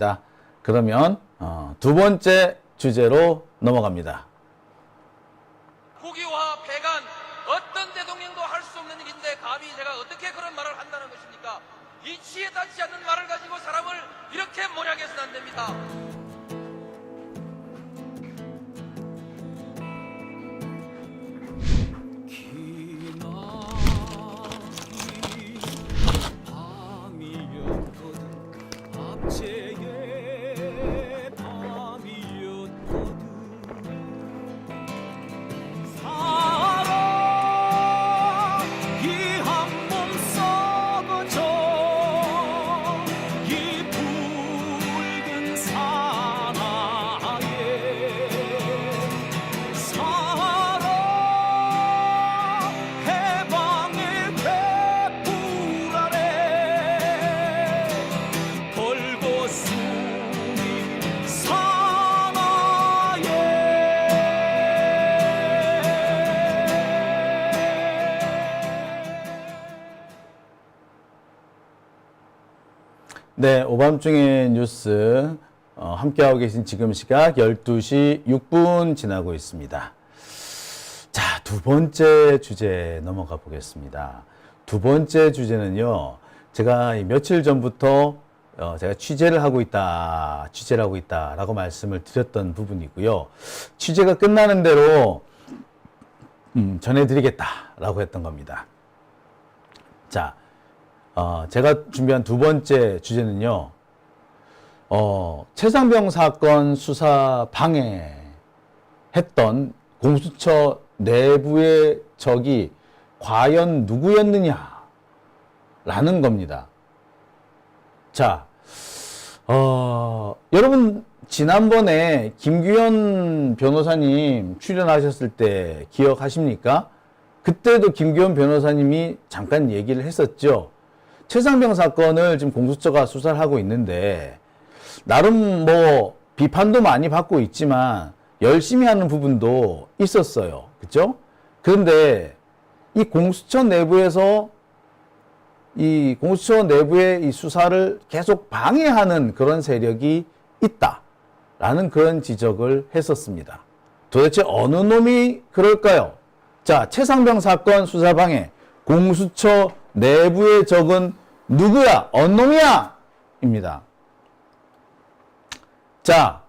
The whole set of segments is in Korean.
자, 그러면 두 번째 주제로 넘어갑니다. 국유화 폐간 어떤 대통령도 할 수 없는 일인데 감히 제가 어떻게 그런 말을 한다는 것입니까? 이치에 닿지 않는 말을 가지고 사람을 이렇게 모략해서는 안 됩니다. 네, 오밤중의 뉴스 함께하고 계신 지금 시각 12시 6분 지나고 있습니다. 자, 두 번째 주제 넘어가 보겠습니다. 두 번째 주제는요, 제가 며칠 전부터 제가 취재를 하고 있다라고 말씀을 드렸던 부분이고요. 취재가 끝나는 대로 전해드리겠다라고 했던 겁니다. 자, 제가 준비한 두 번째 주제는요, 최상병 사건 수사 방해했던 공수처 내부의 적이 과연 누구였느냐라는 겁니다. 자, 여러분, 지난번에 김규현 변호사님 출연하셨을 때 기억하십니까? 그때도 김규현 변호사님이 잠깐 얘기를 했었죠. 최상병 사건을 지금 공수처가 수사를 하고 있는데 나름 뭐 비판도 많이 받고 있지만 열심히 하는 부분도 있었어요. 그렇죠? 그런데 이 공수처 내부에서 이 공수처 내부의 이 수사를 계속 방해하는 그런 세력이 있다라는 그런 지적을 했었습니다. 도대체 어느 놈이 그럴까요? 자, 최상병 사건 수사 방해, 공수처 내부의 적은 누구야? 어느 놈이야? 입니다. 자,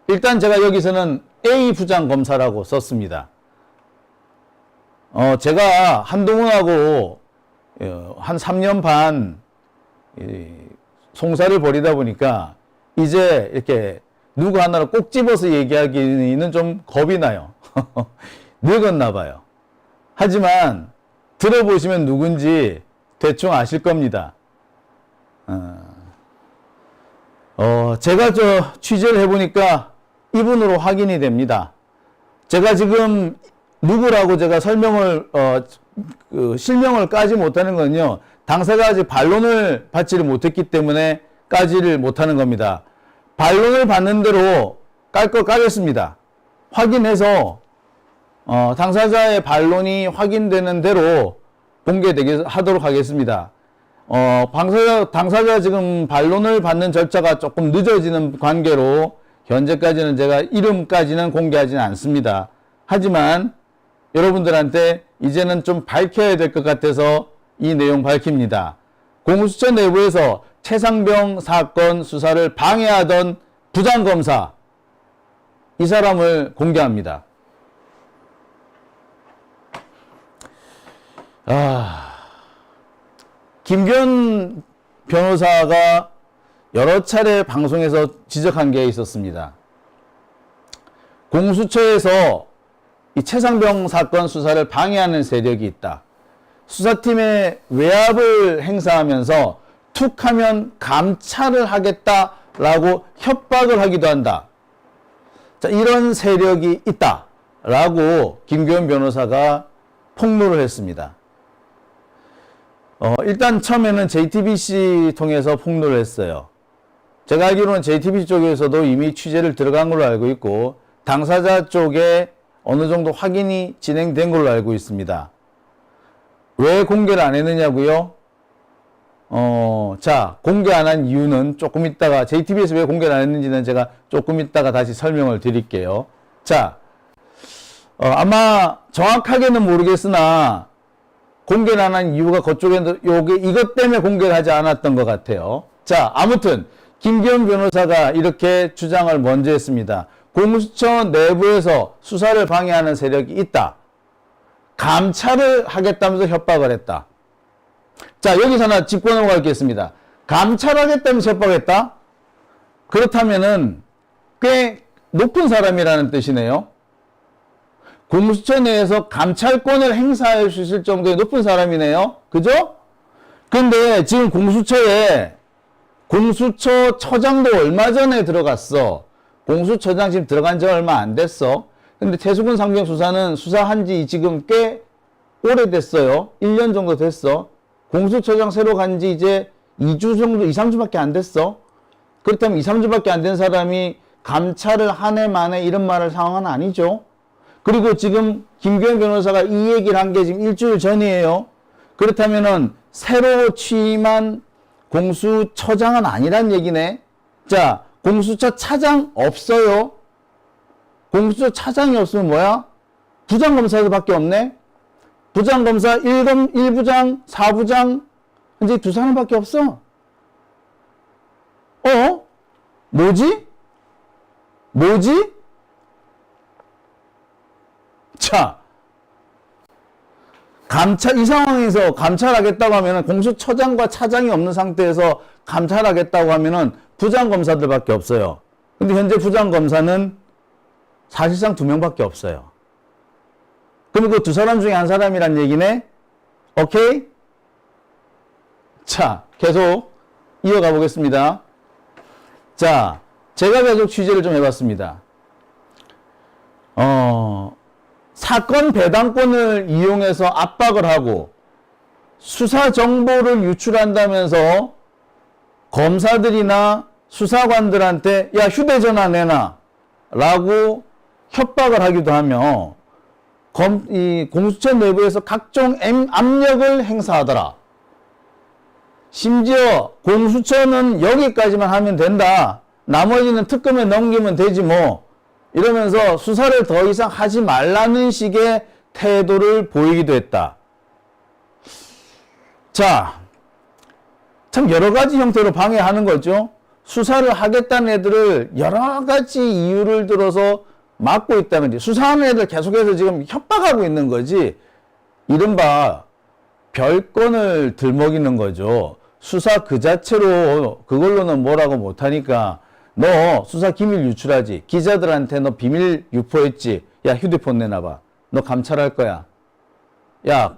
일단 제가 여기서는 A 부장검사라고 썼습니다. 제가 한동훈하고 한 3년 반 송사를 벌이다 보니까 이제 이렇게 누구 하나를 꼭 집어서 얘기하기는 좀 겁이 나요. 늙었나 봐요. 하지만 들어보시면 누군지 대충 아실 겁니다. 제가 취재를 해보니까 이분으로 확인이 됩니다. 제가 지금 누구라고 제가 설명을, 실명을 까지 못하는 건요, 당사자가 아직 반론을 받지를 못했기 때문에 까지를 못하는 겁니다. 반론을 받는 대로 깔 거 까겠습니다. 확인해서, 당사자의 반론이 확인되는 대로 하도록 하겠습니다. 당사자 지금 반론을 받는 절차가 조금 늦어지는 관계로 현재까지는 제가 이름까지는 공개하지는 않습니다. 하지만 여러분들한테 이제는 좀 밝혀야 될 것 같아서 이 내용 밝힙니다. 공수처 내부에서 최상병 사건 수사를 방해하던 부장검사, 이 사람을 공개합니다. 김규현 변호사가 여러 차례 방송에서 지적한 게 있었습니다. 공수처에서 이 최상병 사건 수사를 방해하는 세력이 있다. 수사팀의 외압을 행사하면서 툭하면 감찰을 하겠다라고 협박을 하기도 한다. 자, 이런 세력이 있다라고 김규현 변호사가 폭로를 했습니다. 일단 처음에는 JTBC 통해서 폭로를 했어요. 제가 알기로는 JTBC 쪽에서도 이미 취재를 들어간 걸로 알고 있고 당사자 쪽에 어느 정도 확인이 진행된 걸로 알고 있습니다. 왜 공개를 안 했느냐고요? 자, 공개 안 한 이유는 조금 있다가, JTBC에서 왜 공개를 안 했는지는 제가 조금 있다가 다시 설명을 드릴게요. 자, 아마 정확하게는 모르겠으나, 공개를 안 한 이유가 그쪽에, 이것 때문에 공개를 하지 않았던 것 같아요. 자, 아무튼, 김기현 변호사가 이렇게 주장을 먼저 했습니다. 공수처 내부에서 수사를 방해하는 세력이 있다. 감찰을 하겠다면서 협박을 했다. 자, 여기서 하나 짚고 넘어가겠습니다. 감찰하겠다면서 협박했다? 그렇다면은 꽤 높은 사람이라는 뜻이네요. 공수처 내에서 감찰권을 행사할 수 있을 정도의 높은 사람이네요. 그죠? 근데 지금 공수처 처장도 얼마 전에 들어갔어. 공수처장 지금 들어간 지 얼마 안 됐어. 근데 최수근 상병 수사는 수사한 지 지금 꽤 오래됐어요. 1년 정도 됐어. 공수처장 새로 간 지 이제 2주 정도, 2, 3주밖에 안 됐어. 그렇다면 2, 3주밖에 안 된 사람이 감찰을 한 해 만에 이런 말할 상황은 아니죠. 그리고 지금 김기현 변호사가 이 얘기를 한 게 지금 일주일 전이에요. 그렇다면은 새로 취임한 공수처장은 아니란 얘기네. 자, 공수처 차장 없어요. 공수처 차장이 없으면 뭐야? 부장검사들밖에 없네. 부장검사 1부장, 4부장, 이제 두 사람밖에 없어. 뭐지? 자, 이 상황에서 감찰하겠다고 하면은 공수처장과 차장이 없는 상태에서 감찰하겠다고 하면은 부장검사들밖에 없어요. 근데 현재 부장검사는 사실상 2명밖에 없어요. 그럼 그 두 사람 중에 한 사람이란 얘기네? 오케이? 자, 계속 이어가 보겠습니다. 자, 제가 계속 취재를 좀 해봤습니다. 사건 배당권을 이용해서 압박을 하고 수사 정보를 유출한다면서 검사들이나 수사관들한테 야, 휴대전화 내놔 라고 협박을 하기도 하며 이 공수처 내부에서 각종 압력을 행사하더라. 심지어 공수처는 여기까지만 하면 된다. 나머지는 특검에 넘기면 되지 뭐. 이러면서 수사를 더 이상 하지 말라는 식의 태도를 보이기도 했다. 자, 참 여러 가지 형태로 방해하는 거죠. 수사를 하겠다는 애들을 여러 가지 이유를 들어서 막고 있다는 거지. 수사하는 애들 계속해서 지금 협박하고 있는 거지. 이른바 별건을 들먹이는 거죠. 수사 그 자체로 그걸로는 뭐라고 못하니까 너 수사 기밀 유출하지. 기자들한테 너 비밀 유포했지. 야, 휴대폰 내놔봐. 너 감찰할 거야. 야,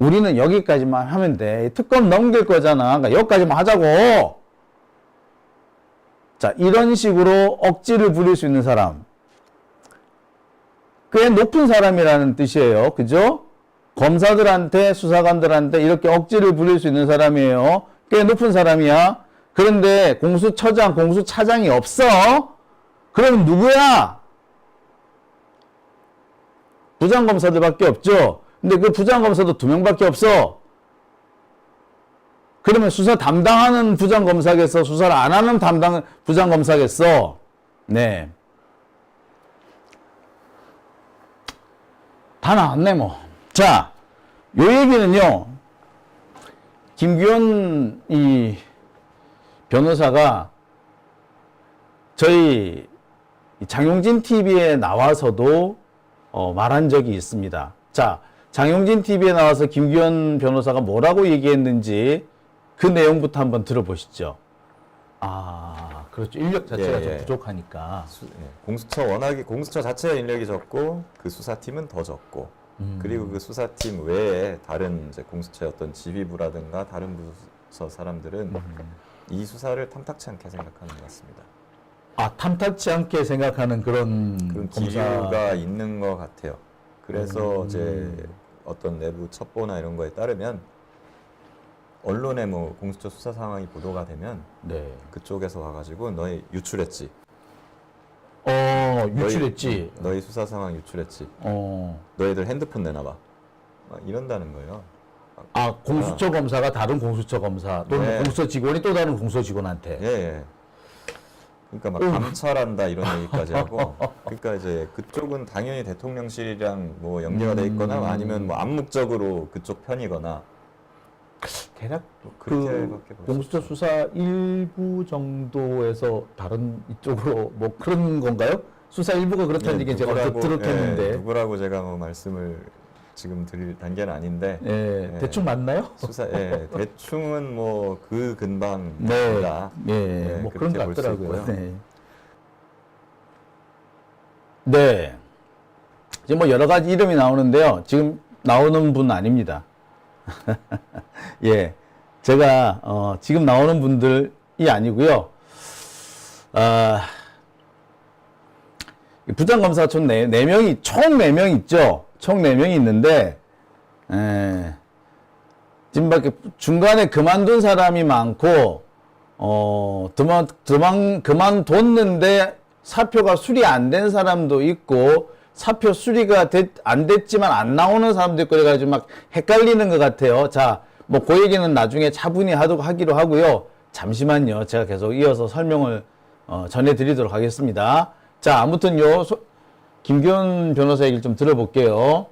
우리는 여기까지만 하면 돼. 특검 넘길 거잖아. 그러니까 여기까지만 하자고. 자, 이런 식으로 억지를 부릴 수 있는 사람. 꽤 높은 사람이라는 뜻이에요. 그죠? 검사들한테, 수사관들한테 이렇게 억지를 부릴 수 있는 사람이에요. 꽤 높은 사람이야. 그런데 공수처장, 공수차장이 없어? 그럼 누구야? 부장검사들밖에 없죠? 근데 그 부장검사도 2명밖에 없어. 그러면 수사 담당하는 부장검사겠어? 수사를 안 하는 부장검사겠어? 네. 다 나왔네, 뭐. 자, 요 얘기는요, 김기현 변호사가 저희 장용진 TV에 나와서도 말한 적이 있습니다. 자, 장용진 TV에 나와서 김기현 변호사가 뭐라고 얘기했는지 그 내용부터 한번 들어보시죠. 아, 그렇죠. 인력 자체가 좀 부족하니까. 공수처 자체의 인력이 적고 그 수사팀은 더 적고 그리고 그 수사팀 외에 다른 이제 공수처의 어떤 지휘부라든가 다른 부서 사람들은 이 수사를 탐탁치 않게 생각하는 것 같습니다. 아, 탐탁치 않게 생각하는 그런 기류가 있는 것 같아요. 그래서 이제 어떤 내부 첩보나 이런 거에 따르면 언론에 뭐 공수처 수사 상황이 보도가 되면 그쪽에서 와가지고 너희 유출했지. 유출했지. 너희 수사 상황 유출했지. 너희들 핸드폰 내놔봐. 막 이런다는 거예요. 공수처 검사가 다른 공수처 검사 또는 네. 공수처 직원이 또 다른 공수처 직원한테. 예, 예. 그러니까 막 감찰한다 이런 얘기까지 하고, 그러니까 이제 그쪽은 당연히 대통령실이랑 뭐 연계가 돼 있거나 아니면 뭐 암묵적으로 그쪽 편이거나. 대략 그렇게밖에 그 볼수 공수처 수사 일부 정도에서 다른 이쪽으로 뭐 그런 건가요? 수사 일부가 그렇다는 얘기 제가 누구라고, 들었겠는데. 누구라고 제가 뭐 말씀을 지금 드릴 단계는 아닌데. 예, 대충 맞나요? 대충은 뭐 그 근방이다. 네, 뭐 그런 것 그렇게 볼수 같더라고요. 있고요. 네. 네. 지금 뭐 여러 가지 이름이 나오는데요. 지금 나오는 분 아닙니다. 예. 제가, 지금 나오는 분들이 아니고요. 부장검사 총 4명이, 총 4명 있죠? 총 4명이 있는데, 지금 밖에 중간에 그만둔 사람이 많고, 그만뒀는데 사표가 수리 안 된 사람도 있고, 사표 수리가 안 됐지만 안 나오는 사람도 있고, 그래가지고 막 헷갈리는 것 같아요. 자, 뭐, 그 얘기는 나중에 차분히 하기로 하고요. 잠시만요. 제가 계속 이어서 설명을, 전해드리도록 하겠습니다. 자, 아무튼 김기현 변호사 얘기를 좀 들어볼게요.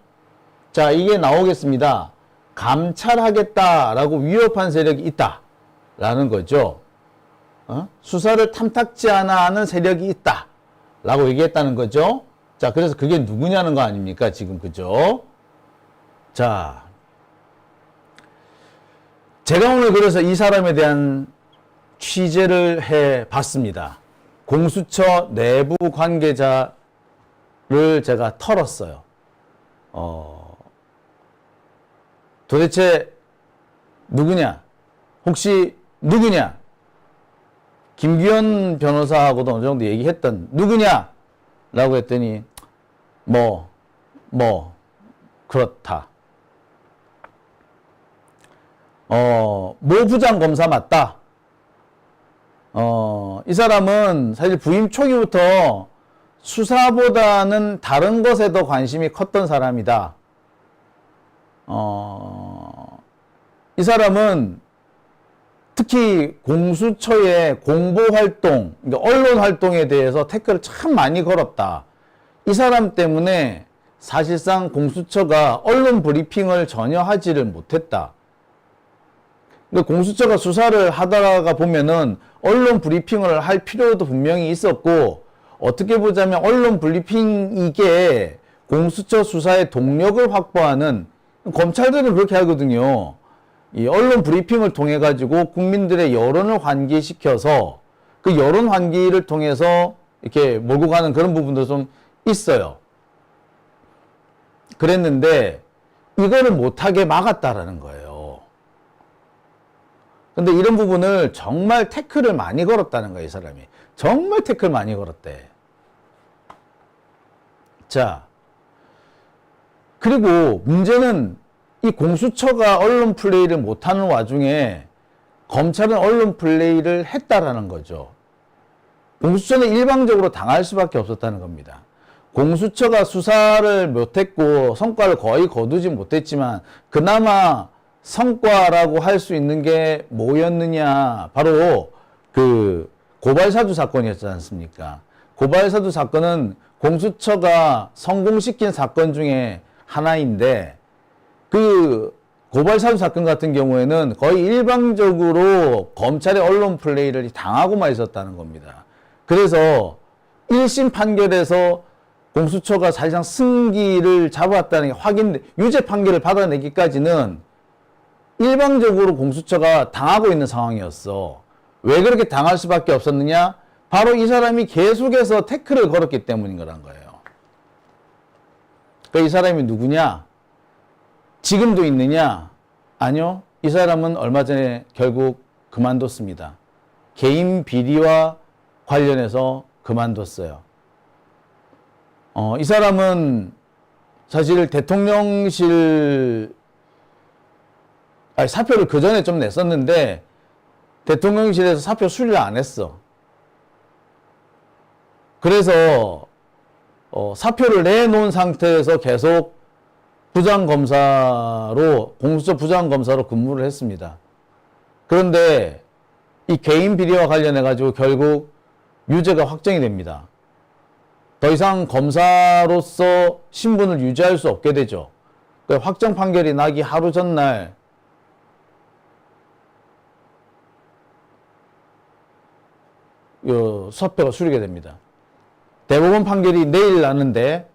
자, 이게 나오겠습니다. 감찰하겠다라고 위협한 세력이 있다라는 거죠. 수사를 탐탁지 않아 하는 세력이 있다라고 얘기했다는 거죠. 자, 그래서 그게 누구냐는 거 아닙니까? 지금, 그죠? 자, 제가 오늘 그래서 이 사람에 대한 취재를 해 봤습니다. 공수처 내부 관계자를 제가 털었어요. 도대체 누구냐? 혹시 누구냐? 김기현 변호사하고도 어느 정도 얘기했던 누구냐? 라고 했더니 그렇다. 모 부장검사 맞다. 이 사람은 사실 부임 초기부터 수사보다는 다른 것에 더 관심이 컸던 사람이다. 이 사람은 특히 공수처의 공보 활동, 그러니까 언론 활동에 대해서 태클을 참 많이 걸었다. 이 사람 때문에 사실상 공수처가 언론 브리핑을 전혀 하지를 못했다. 그러니까 공수처가 수사를 하다가 보면은 언론 브리핑을 할 필요도 분명히 있었고, 어떻게 보자면 언론 브리핑 이게 공수처 수사의 동력을 확보하는, 검찰들은 그렇게 하거든요. 이 언론 브리핑을 통해 가지고 국민들의 여론을 환기시켜서 그 여론 환기를 통해서 이렇게 몰고 가는 그런 부분도 좀 있어요. 그랬는데 이거를 못하게 막았다라는 거예요. 근데 이런 부분을 정말 태클을 많이 걸었다는 거예요, 이 사람이. 정말 태클 많이 걸었대. 자, 그리고 문제는 이 공수처가 언론 플레이를 못하는 와중에 검찰은 언론 플레이를 했다라는 거죠. 공수처는 일방적으로 당할 수밖에 없었다는 겁니다. 공수처가 수사를 못했고 성과를 거의 거두지 못했지만 그나마 성과라고 할 수 있는 게 뭐였느냐. 바로 그 고발사주 사건이었지 않습니까? 고발사주 사건은 공수처가 성공시킨 사건 중에 하나인데 그 고발사주 사건 같은 경우에는 거의 일방적으로 검찰의 언론 플레이를 당하고만 있었다는 겁니다. 그래서 1심 판결에서 공수처가 사실상 승기를 잡았다는 게 유죄 판결을 받아내기까지는 일방적으로 공수처가 당하고 있는 상황이었어. 왜 그렇게 당할 수밖에 없었느냐? 바로 이 사람이 계속해서 태클을 걸었기 때문인 거란 거예요. 그러니까 이 사람이 누구냐? 지금도 있느냐? 아니요. 이 사람은 얼마 전에 결국 그만뒀습니다. 개인 비리와 관련해서 그만뒀어요. 이 사람은 사실 사표를 그 전에 좀 냈었는데 대통령실에서 사표 수리를 안 했어. 그래서 사표를 내놓은 상태에서 계속 부장검사로, 공수처 부장검사로 근무를 했습니다. 그런데 이 개인 비리와 관련해가지고 결국 유죄가 확정이 됩니다. 더 이상 검사로서 신분을 유지할 수 없게 되죠. 확정 판결이 나기 하루 전날 사표가 수리가 됩니다. 대법원 판결이 내일 나는데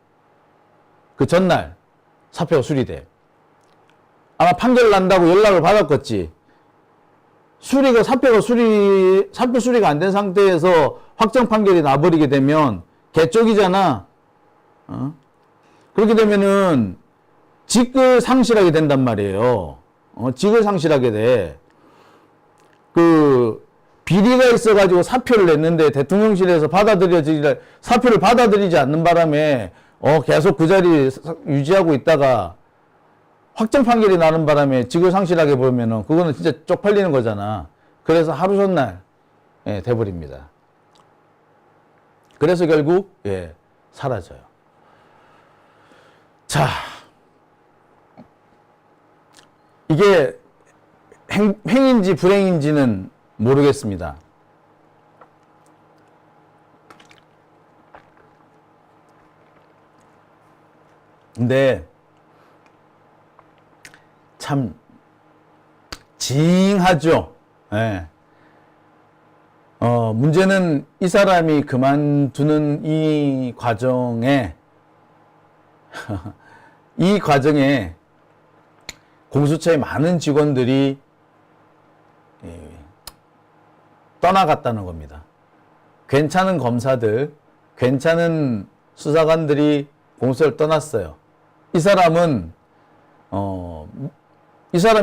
그 전날 사표가 수리돼. 아마 판결 난다고 연락을 받았겠지. 사표 수리가 안 된 상태에서 확정 판결이 나버리게 되면 개쪽이잖아. 그렇게 되면은 직을 상실하게 된단 말이에요. 직을 상실하게 돼. 비리가 있어가지고 사표를 냈는데 대통령실에서 사표를 받아들이지 않는 바람에 계속 그 자리 유지하고 있다가 확정 판결이 나는 바람에 직을 상실하게 보면은 그거는 진짜 쪽팔리는 거잖아. 그래서 하루 전날 돼버립니다. 그래서 결국 사라져요. 자, 이게 행인지 불행인지는 모르겠습니다. 근데 참 징하죠. 문제는 이 사람이 그만두는 이 과정에 공수처의 많은 직원들이 떠나갔다는 겁니다. 괜찮은 검사들, 괜찮은 수사관들이 공수처를 떠났어요. 이 사람이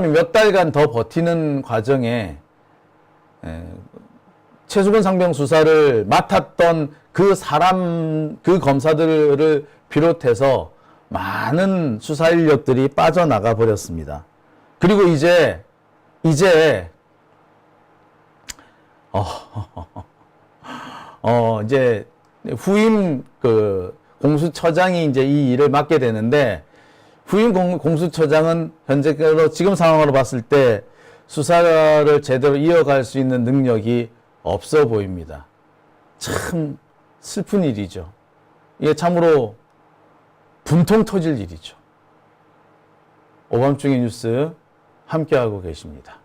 몇 달간 더 버티는 과정에 최수근 상병 수사를 맡았던 그 검사들을 비롯해서 많은 수사 인력들이 빠져나가 버렸습니다. 그리고 이제 후임 공수처장이 이제 이 일을 맡게 되는데, 후임 공수처장은 현재로 지금 상황으로 봤을 때 수사를 제대로 이어갈 수 있는 능력이 없어 보입니다. 참 슬픈 일이죠. 이게 참으로 분통 터질 일이죠. 오밤중의 뉴스 함께하고 계십니다.